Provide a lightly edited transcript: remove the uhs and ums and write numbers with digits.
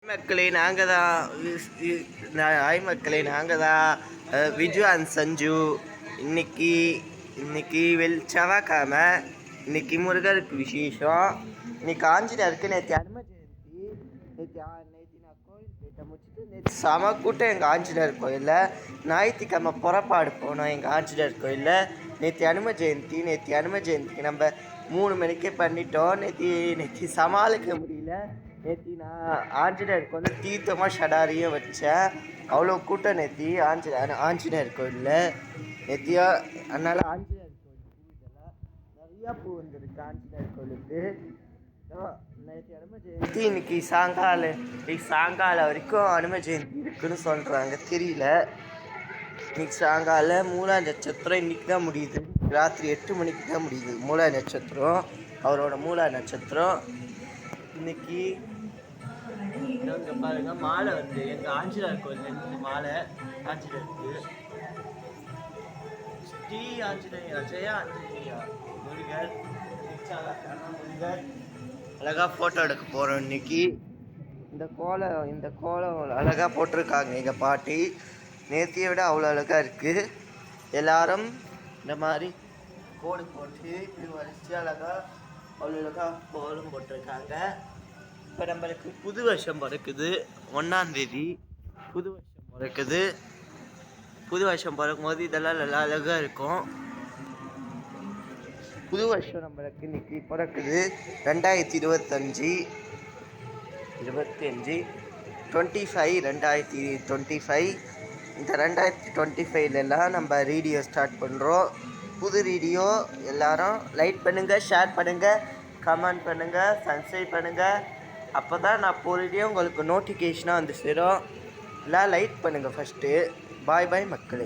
மக்களே நாங்கள் தான் விஜு அண்ட் சஞ்சு. இன்னைக்கு செவ்வாய்க்கிழமை. இன்னைக்கு முருகருக்கு விசேஷம். இன்னைக்கு ஆஞ்சநேயருக்கு நேற்று அனும ஜெயந்தி. நேற்று நான் கோயில் போயிட்ட முடிச்சுட்டு நேற்று செம கூட்டம் எங்கள் ஆஞ்சநேயர் கோயிலில். ஞாயிற்றுக்கிழமை புறப்பாடு போனோம் எங்கள் ஆஞ்சநேயர் கோயிலில். நேற்று அனும ஜெயந்திக்கு நம்ம 3 மணிக்கே பண்ணிட்டோம். நேற்று சமாளிக்க முடியல. நேற்று நான் ஆஞ்சநேயருக்கு வந்து தீர்த்தமாக ஷடாரியும் வச்சேன். அவ்வளோ கூட்டம் நேற்று ஆஞ்சநேயர் கோயிலில். நேற்றையா அதனால் ஆஞ்சநேயர் கோயில் பூஜைலாம் நிறையா பூ வந்துருக்கு ஆஞ்சநேயர் கோயிலுக்கு. நேற்று அனும ஜெயந்தி. இன்னைக்கு சாயங்காலம் வரைக்கும் அனும ஜெயந்தி இருக்குன்னு சொல்கிறாங்க, தெரியல. இன்னைக்கு சாயங்காலம் மூலா நட்சத்திரம் இன்னைக்கு தான் முடியுது. ராத்திரி 8 மணிக்கு தான் முடியுது மூலா நட்சத்திரம். அவரோட மூலா நட்சத்திரம் இன்னைக்கு. இங்கே பாருங்க, மாலை வந்து எங்கள் ஆஞ்சநேயர் கோயிலேருந்து மாலை ஆஞ்சநேயருக்கு. ஸ்ரீ ஆஞ்சநேயா, ஜெயா ஆஞ்சநேயா, முருகர் முருகர். அழகாக ஃபோட்டோ எடுக்க போகிறோம் இன்னைக்கு. இந்த கோலம் அழகாக போட்டிருக்காங்க எங்கள் பாட்டி. நேர்த்தியை விட அவ்வளோ அழகாக இருக்குது. எல்லாரும் இந்த மாதிரி கோடு போட்டு இப்படி வரிசை அழகாக அவ்வளோ அழகாக கோலம் போட்டிருக்காங்க. இப்போ நம்மளுக்கு புது வருஷம் பிறக்குது. 1ஆம் தேதி புது வருஷம் பிறக்குது. புது வருஷம் பிறக்கும்போது இதெல்லாம் நல்லா அழகாக இருக்கும். புது வருஷம் நம்மளுக்கு இன்னைக்கு பிறக்குது. 2025 2025. இந்த 2025 நம்ம ரேடியோ ஸ்டார்ட் பண்ணுறோம். புது ரேடியோ. எல்லாரும் லைக் பண்ணுங்கள், ஷேர் பண்ணுங்கள், கமெண்ட் பண்ணுங்கள், சப்ஸ்கிரைப் பண்ணுங்கள். அப்போ தான் நான் போகிறதே உங்களுக்கு நோட்டிஃபிகேஷனாக வந்து சேரும். எல்லாம் லைக் பண்ணுங்கள் ஃபஸ்ட்டு. பாய் மக்களே.